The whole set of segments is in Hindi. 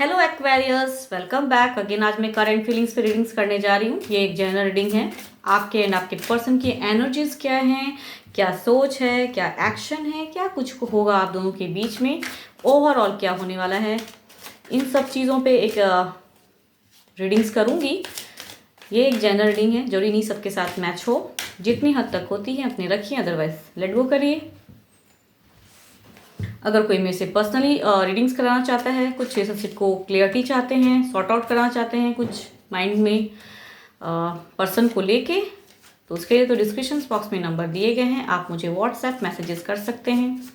Hello Aquarius, welcome back again. आज मैं करंट फीलिंग्स पे रीडिंग्स करने जा रही हूँ। ये एक जनरल रीडिंग है। आपके एंड आपके पर्सन की एनर्जीज क्या हैं, क्या सोच है, क्या एक्शन है, क्या कुछ होगा आप दोनों के बीच में, ओवरऑल क्या होने वाला है, इन सब चीज़ों पे एक रीडिंग्स करूँगी। ये एक जनरल रीडिंग है, जरूरी नहीं सबके साथ मैच हो। जितनी हद तक होती है अपनी रखिए, अदरवाइज लेट गो करिए। अगर कोई मेरे से पर्सनली रीडिंग्स कराना चाहता है, कुछ रिलेशनशिप को क्लियरिटी चाहते हैं, सॉर्ट आउट कराना चाहते हैं कुछ माइंड में पर्सन को लेके, तो उसके लिए तो डिस्क्रिप्शन बॉक्स में नंबर दिए गए हैं, आप मुझे व्हाट्सएप मैसेजेस कर सकते हैं।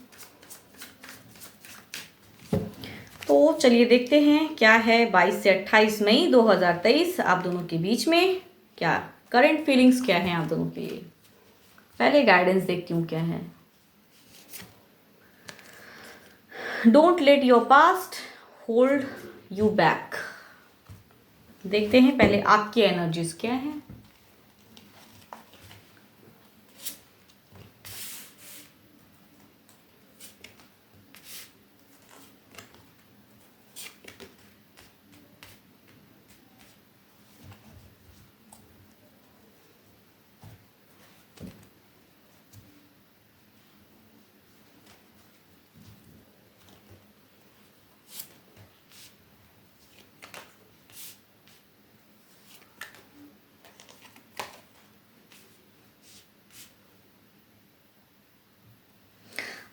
तो चलिए देखते हैं क्या है 22 से 28 मई 2023 आप दोनों के बीच में, क्या करंट फीलिंग्स क्या हैं आप दोनों के लिए। पहले गाइडेंस देखती हूँ क्या है। Don't let your past hold you back. देखते हैं पहले आपकी एनर्जीज क्या है।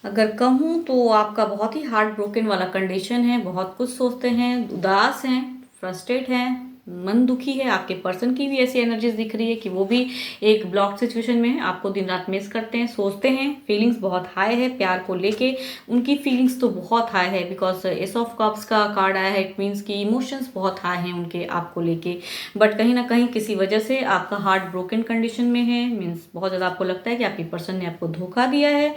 अगर कहूँ तो आपका बहुत ही हार्ट ब्रोकन वाला कंडीशन है, बहुत कुछ सोचते हैं, उदास हैं, फ्रस्ट्रेट हैं, मन दुखी है। आपके पर्सन की भी ऐसी एनर्जीज दिख रही है कि वो भी एक ब्लॉक सिचुएशन में है, आपको दिन रात मिस करते हैं, सोचते हैं। फीलिंग्स बहुत हाई है प्यार को लेके, उनकी फीलिंग्स तो बहुत हाई है बिकॉज एस ऑफ कप्स का कार्ड आया है। इट मीन्स कि इमोशंस बहुत हाई हैं उनके आपको लेके, बट कहीं ना कहीं किसी वजह से आपका हार्ट ब्रोकन कंडीशन में है। मीन्स बहुत ज़्यादा आपको लगता है कि आपके पर्सन ने आपको धोखा दिया है,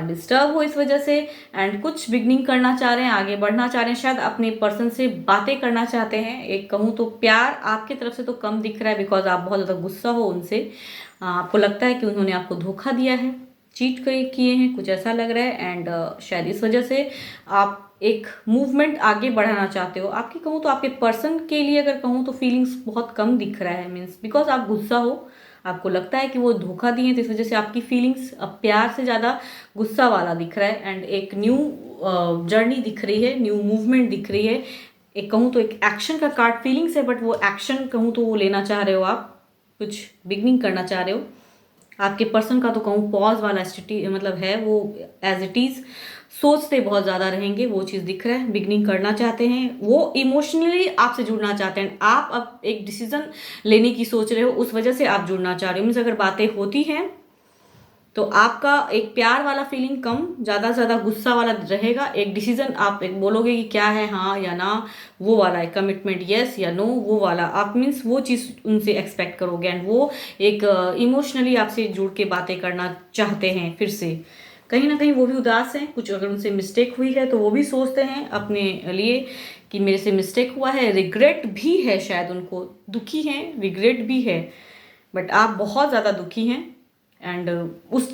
डिस्टर्ब हो इस वजह से, एंड कुछ बिगनिंग करना चाह रहे हैं, आगे बढ़ना चाह रहे हैं, शायद अपने पर्सन से बातें करना चाहते हैं। एक कहूँ तो प्यार आपकी तरफ से तो कम दिख रहा है बिकॉज आप बहुत ज़्यादा गुस्सा हो उनसे। आपको लगता है कि उन्होंने आपको धोखा दिया है, चीट किए हैं, कुछ ऐसा लग रहा है। एंड शायद इस वजह से आप एक मूवमेंट आगे बढ़ाना चाहते हो। आपकी कहूँ तो आपके पर्सन के लिए अगर कहूँ तो फीलिंग्स बहुत कम दिख रहा है। मीन्स बिकॉज आप गुस्सा हो, आपको लगता है कि वो धोखा दिए, तो इस वजह से आपकी फीलिंग्स अब प्यार से ज़्यादा गुस्सा वाला दिख रहा है। एंड एक न्यू जर्नी दिख रही है, न्यू मूवमेंट दिख रही है। एक कहूँ तो एक एक्शन का कार्ड फीलिंग्स है, बट वो एक्शन कहूँ तो वो लेना चाह रहे हो, आप कुछ बिगनिंग करना चाह रहे हो। आपके पर्सन का तो कहूँ पॉज वाला स्थिति मतलब है, वो एज इट इज़ सोचते बहुत ज़्यादा रहेंगे, वो चीज़ दिख रहा है। बिगनिंग करना चाहते हैं, वो इमोशनली आपसे जुड़ना चाहते हैं। आप अब एक डिसीजन लेने की सोच रहे हो, उस वजह से आप जुड़ना चाह रहे हो। मीन्स अगर बातें होती हैं तो आपका एक प्यार वाला फीलिंग कम, ज़्यादा गुस्सा वाला रहेगा। एक डिसीजन आप एक बोलोगे कि क्या है, हाँ या ना, वो वाला है कमिटमेंट, यस या नो, वो वाला आप मीन्स वो चीज़ उनसे एक्सपेक्ट करोगे। एंड वो एक इमोशनली आपसे जुड़ के बातें करना चाहते हैं फिर से। कहीं ना कहीं वो भी उदास हैं, कुछ अगर उनसे मिस्टेक हुई है तो वो भी सोचते हैं अपने लिए कि मेरे से मिस्टेक हुआ है। रिग्रेट भी है, शायद उनको दुखी हैं, रिग्रेट भी है, बट आप बहुत ज़्यादा दुखी हैं। एंड उस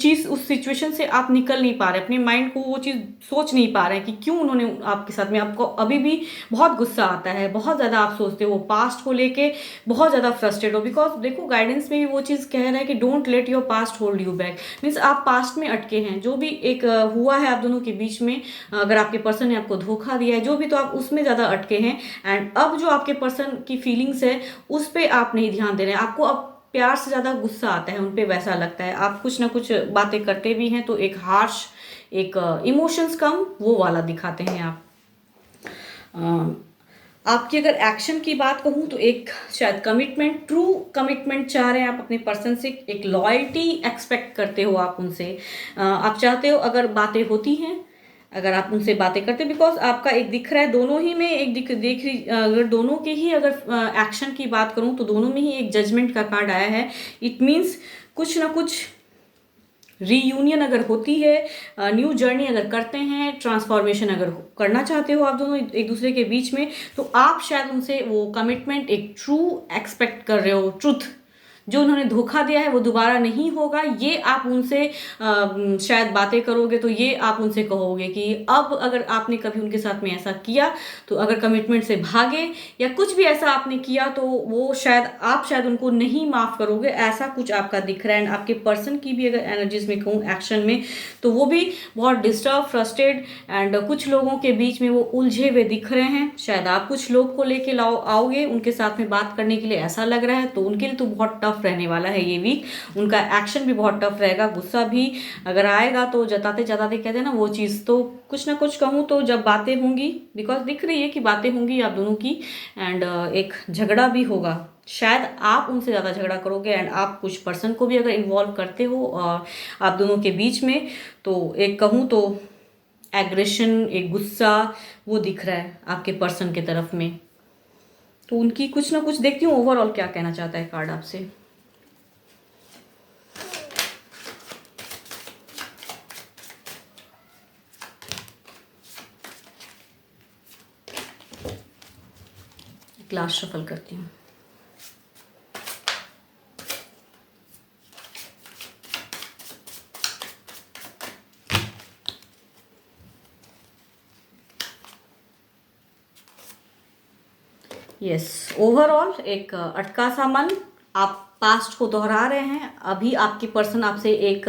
सिचुएशन से आप निकल नहीं पा रहे, अपने माइंड को वो चीज़ सोच नहीं पा रहे हैं कि क्यों उन्होंने आपके साथ में। आपको अभी भी बहुत गुस्सा आता है, बहुत ज़्यादा आप सोचते हो, वो पास्ट को लेके बहुत ज़्यादा फ्रस्ट्रेट हो। बिकॉज देखो गाइडेंस में भी वो चीज़ कह रहा है कि don't let your past hold you back. Means आप पास्ट में अटके हैं, जो भी एक हुआ है आप दोनों के बीच में, अगर आपके पर्सन ने आपको धोखा दिया है जो भी, तो आप उसमें ज़्यादा अटके हैं। एंड अब जो आपके पर्सन की फीलिंग्स है उस पर आप नहीं ध्यान दे रहे हैं। आपको अब प्यार से ज़्यादा गुस्सा आता है उन पे, वैसा लगता है। आप कुछ ना कुछ बातें करते भी हैं तो एक हार्श, एक इमोशंस कम वो वाला दिखाते हैं आप। आपकी अगर एक्शन की बात कहूँ तो एक शायद कमिटमेंट, ट्रू कमिटमेंट चाह रहे हैं आप अपने पर्सन से, एक लॉयल्टी एक्सपेक्ट करते हो आप उनसे। आप चाहते हो अगर बातें होती हैं, अगर आप उनसे बातें करते, बिकॉज आपका एक दिख रहा है दोनों ही में, एक देख रही, अगर दोनों के ही अगर एक्शन की बात करूं तो दोनों में ही एक जजमेंट का कार्ड आया है। इट मीन्स कुछ ना कुछ रीयूनियन अगर होती है, न्यू जर्नी अगर करते हैं, ट्रांसफॉर्मेशन अगर करना चाहते हो आप दोनों एक दूसरे के बीच में, तो आप शायद उनसे वो कमिटमेंट एक ट्रू एक्सपेक्ट कर रहे हो, ट्रुथ जो उन्होंने धोखा दिया है वो दोबारा नहीं होगा, ये आप उनसे शायद बातें करोगे तो ये आप उनसे कहोगे कि अब अगर आपने कभी उनके साथ में ऐसा किया तो अगर कमिटमेंट से भागे या कुछ भी ऐसा आपने किया तो वो शायद उनको नहीं माफ़ करोगे, ऐसा कुछ आपका दिख रहा है। एंड आपके पर्सन की भी अगर एनर्जीज में कहूँ एक्शन में तो वो भी बहुत डिस्टर्ब, फ्रस्ट्रेट एंड कुछ लोगों के बीच में वो उलझे हुए दिख रहे हैं। शायद आप कुछ लोग को लेके आओगे उनके साथ में बात करने के लिए, ऐसा लग रहा है। तो उनके लिए तो बहुत टफ रहने वाला है ये वीक, उनका एक्शन भी बहुत टफ रहेगा। गुस्सा भी अगर आएगा तो जताते जताते कहते हैं ना वो चीज़, तो कुछ ना कुछ कहूँ तो जब बातें होंगी, बिकॉज दिख रही है कि बातें होंगी आप दोनों की एंड एक झगड़ा भी होगा। शायद आप उनसे ज़्यादा झगड़ा करोगे एंड आप कुछ पर्सन को भी अगर इन्वॉल्व करते हो आप दोनों के बीच में, तो एक कहूँ तो एग्रेशन, एक गुस्सा वो दिख रहा है आपके पर्सन के तरफ में। तो उनकी कुछ ना कुछ देखती हूँ ओवरऑल क्या कहना चाहता है कार्ड आपसे। लास्ट शफल करती हूँ। यस, ओवरऑल एक अटका सा मन, आप पास्ट को दोहरा रहे हैं। अभी आपके पर्सन आपसे एक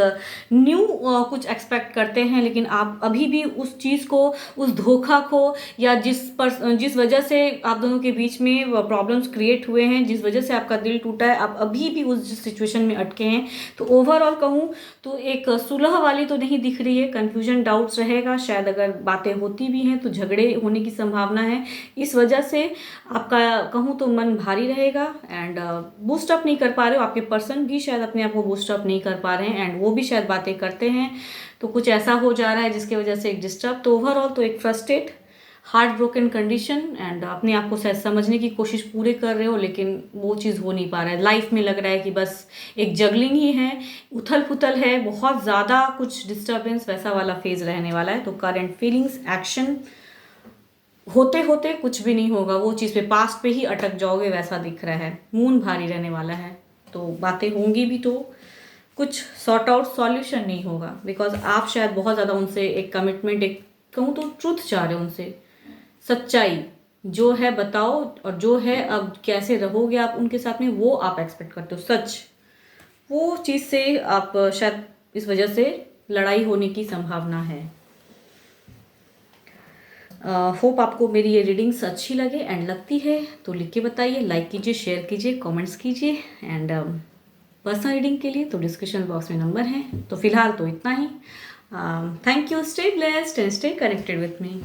न्यू कुछ एक्सपेक्ट करते हैं, लेकिन आप अभी भी उस चीज़ को, उस धोखा को, या जिस वजह से आप दोनों के बीच में प्रॉब्लम्स क्रिएट हुए हैं, जिस वजह से आपका दिल टूटा है, आप अभी भी उस सिचुएशन में अटके हैं। तो ओवरऑल कहूँ तो एक सुलह वाली तो नहीं दिख रही है, कन्फ्यूजन, डाउट्स रहेगा। शायद अगर बातें होती भी हैं तो झगड़े होने की संभावना है। इस वजह से आपका कहूँ तो मन भारी रहेगा एंड बूस्ट अप नहीं कर पा रहे हो। आपके पर्सन भी शायद अपने आप को बूस्ट अप नहीं कर पा रहे हैं एंड वो भी शायद बातें करते हैं तो कुछ ऐसा हो जा रहा है जिसकी वजह से एक डिस्टर्ब। तो ओवरऑल तो एक frustrate, heart broken condition and अपने आप को शायद समझने की कोशिश पूरे कर रहे हो, लेकिन वो चीज़ हो नहीं पा रहा है। लाइफ में लग रहा है कि बस एक जगलिंग ही है, उथल पुथल है, बहुत ज़्यादा कुछ डिस्टर्बेंस, वैसा वाला फेज रहने वाला है। तो करंट फीलिंग्स, एक्शन होते होते कुछ भी नहीं होगा, वो चीज़ पे पास्ट पे ही अटक जाओगे, वैसा दिख रहा है। मून भारी रहने वाला है, तो बातें होंगी भी तो कुछ सॉर्ट आउट सॉल्यूशन नहीं होगा, बिकॉज आप शायद बहुत ज़्यादा उनसे एक कमिटमेंट, एक कहूँ तो ट्रूथ चाह रहे हो उनसे, सच्चाई जो है बताओ, और जो है अब कैसे रहोगे आप उनके साथ में, वो आप एक्सपेक्ट करते हो सच। वो चीज़ से आप शायद इस वजह से लड़ाई होने की संभावना है। होप आपको मेरी ये रीडिंग्स अच्छी लगे एंड लगती है तो लिख के बताइए, लाइक कीजिए, शेयर कीजिए, कमेंट्स कीजिए एंड पर्सनल रीडिंग के लिए तो डिस्क्रिप्शन बॉक्स में नंबर है। तो फिलहाल तो इतना ही। Thank you, stay blessed and stay connected with me.